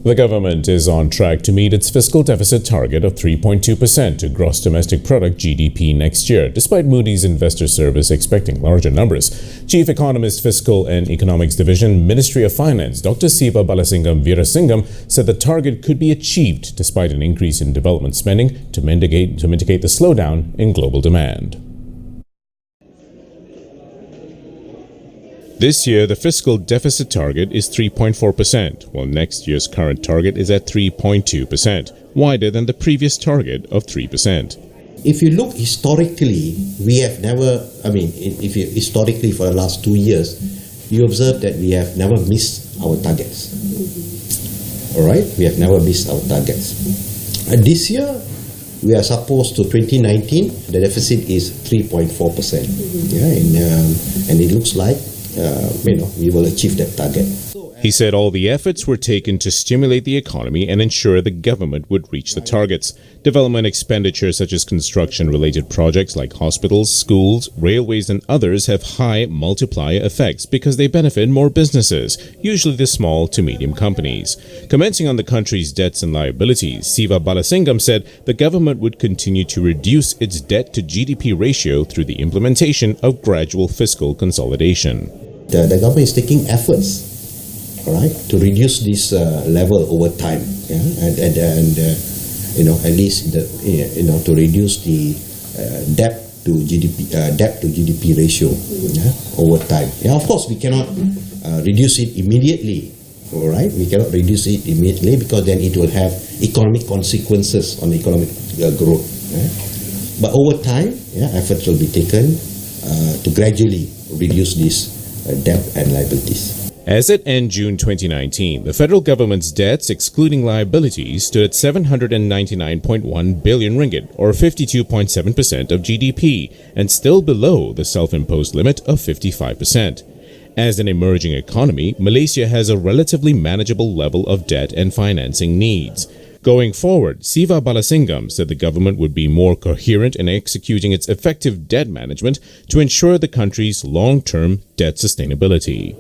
The government is on track to meet its fiscal deficit target of 3.2% to gross domestic product (GDP) next year, despite Moody's Investor Service expecting larger numbers. Chief Economist, Fiscal and Economics Division, Ministry of Finance, Dr. Sivabalasingam Veerasingam, said the target could be achieved despite an increase in development spending to mitigate the slowdown in global demand. This year, the fiscal deficit target is 3.4%, while next year's current target is at 3.2%, wider than the previous target of 3%. If you look historically, we have never, historically for the last 2 years, you observe that we have never missed our targets. All right? We have never missed our targets. And this year, we are supposed to 2019, the deficit is 3.4%. And it looks like we will achieve that target. He said all the efforts were taken to stimulate the economy and ensure the government would reach the targets. Development expenditure such as construction-related projects like hospitals, schools, railways and others have high multiplier effects because they benefit more businesses, usually the small to medium companies. Commenting on the country's debts and liabilities, Sivabalasingam said the government would continue to reduce its debt-to-GDP ratio through the implementation of gradual fiscal consolidation. The government is taking efforts, all right, to reduce this level over time, at least to reduce the debt to GDP ratio over time. Of course, we cannot reduce it immediately. All right, we cannot reduce it immediately because then it will have economic consequences on economic growth. But over time, efforts will be taken to gradually reduce this debt and liabilities. As at end June 2019, the federal government's debts, excluding liabilities, stood at 799.1 billion ringgit, or 52.7% of GDP, and still below the self-imposed limit of 55%. As an emerging economy, Malaysia has a relatively manageable level of debt and financing needs. Going forward, Sivabalasingam said the government would be more coherent in executing its effective debt management to ensure the country's long-term debt sustainability.